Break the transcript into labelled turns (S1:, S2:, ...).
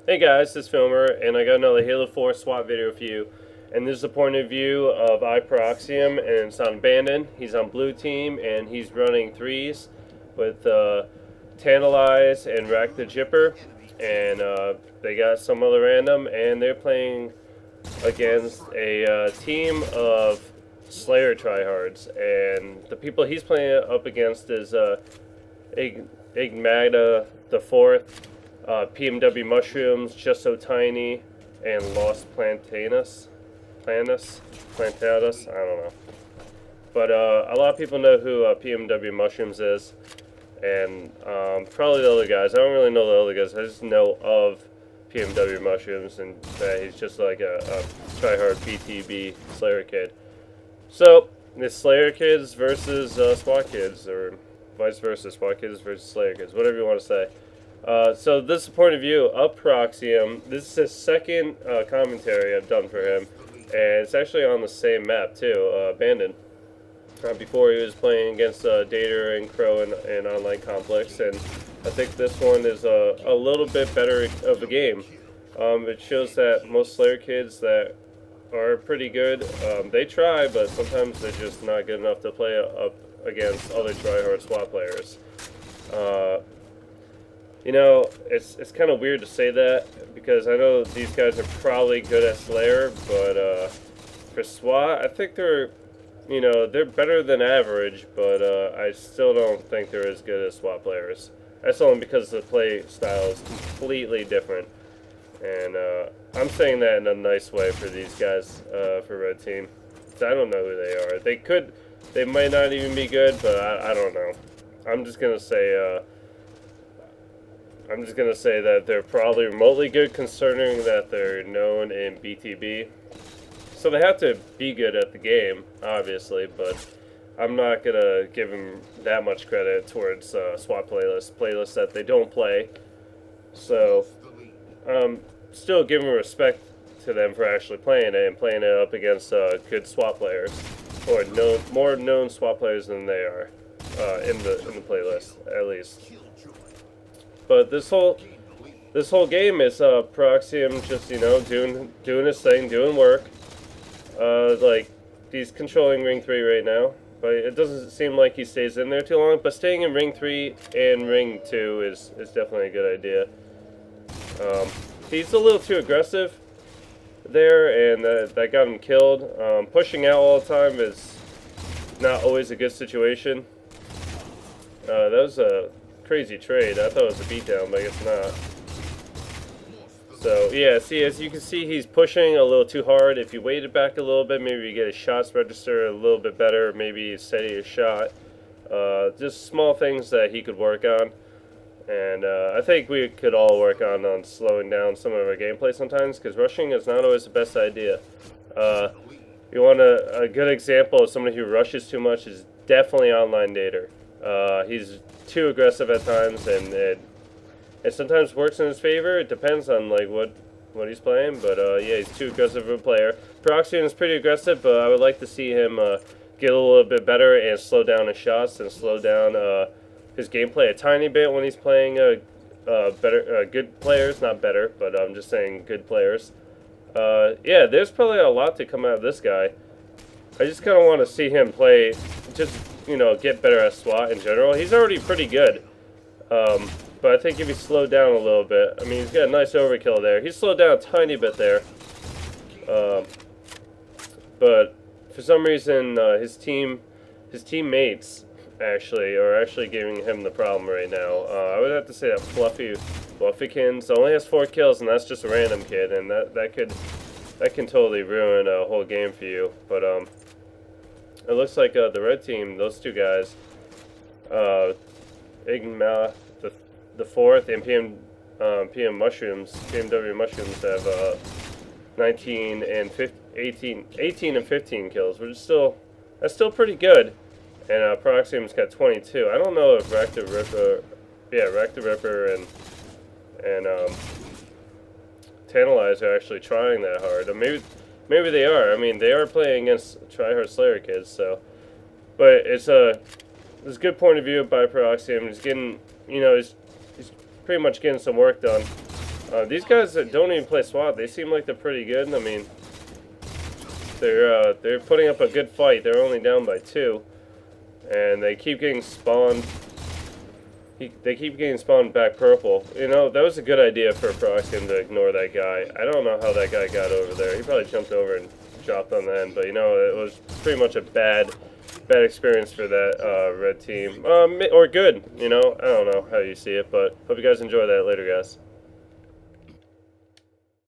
S1: Hey guys, this is FiImer, and I got another Halo 4 SWAT video for you. And this is the point of view of iProxium, and it's on Bandit. He's on blue team, and he's running threes with Tantalize and Rack the Jipper. And they got some other random, and they're playing against a team of Slayer tryhards. And the people he's playing up against is Igmagda the Fourth, PMW Mushrooms, Just So Tiny, and Lost Plantatus, I don't know. But a lot of people know who PMW Mushrooms is, and probably the other guys. I don't really know the other guys, I just know of PMW Mushrooms, and that he's just like a tryhard PTB Slayer kid. So, it's Slayer kids versus SWAT kids, or vice versa, SWAT kids versus Slayer kids, whatever you want to say. So this is the point of view of Proxium. This is his second commentary I've done for him, and it's actually on the same map too, Bandit. Before he was playing against Dater and Crow in Online Complex, and I think this one is a little bit better of a game. It shows that most Slayer kids that are pretty good, they try, but sometimes they're just not good enough to play up against other tryhard SWAT players. You know, it's kind of weird to say that, because I know these guys are probably good at Slayer, but for SWAT, I think they're better than average, but I still don't think they're as good as SWAT players. That's only because the play style is completely different, and I'm saying that in a nice way for these guys for Red Team. I don't know who they are. They might not even be good, but I don't know. I'm just gonna say that they're probably remotely good, considering that they're known in BTB. So they have to be good at the game, obviously, but I'm not going to give them that much credit towards SWAT playlists that they don't play. So still giving respect to them for actually playing it, and playing it up against good SWAT players, or more known SWAT players than they are in the playlist, at least. But this whole game is Proxium just doing his thing, doing work. Like he's controlling ring 3 right now, but it doesn't seem like he stays in there too long. But staying in ring 3 and ring 2 is definitely a good idea. He's a little too aggressive there, and that got him killed. Pushing out all the time is not always a good situation. That was a crazy trade. I thought it was a beatdown, but I guess not. So yeah, see, as you can see, he's pushing a little too hard. If you waited back a little bit, maybe you get his shots register a little bit better, maybe steady his shot. Just small things that he could work on, and I think we could all work on slowing down some of our gameplay sometimes, because rushing is not always the best idea. You want a good example of somebody who rushes too much is definitely Online Dater. He's too aggressive at times, and it sometimes works in his favor. It depends on like what he's playing, but yeah, he's too aggressive of a player. Proxium is pretty aggressive, but I would like to see him get a little bit better and slow down his shots and slow down his gameplay a tiny bit when he's playing good players, not better, but I'm just saying good players. Yeah, there's probably a lot to come out of this guy. I just kind of want to see him play, just get better at SWAT in general. He's already pretty good. But I think if he slowed down a little bit, I mean, he's got a nice overkill there. He slowed down a tiny bit there. But for some reason, his teammates are actually giving him the problem right now. I would have to say that Fluffykins only has 4 kills, and that's just a random kid, and that can totally ruin a whole game for you. But it looks like the red team, those two guys, Igma the Fourth and PMW Mushrooms have 18 and 15 kills, which is that's still pretty good. And Proxium's got 22. I don't know if Rack the Ripper and Tantalize are actually trying that hard. Or maybe they are. I mean, they are playing against tryhard Slayer kids, so. But it's a good point of view by Proxium. He's getting, he's pretty much getting some work done. These guys that don't even play SWAT, they seem like they're pretty good. I mean, they're putting up a good fight. They're only down by 2, and they keep getting spawned. They keep getting spawned back purple. You know, that was a good idea for Proxium to ignore that guy. I don't know how that guy got over there. He probably jumped over and dropped on the end, but you know, it was pretty much a bad experience for that red team. Or good, you know. I don't know how you see it, but hope you guys enjoy that. Later, guys.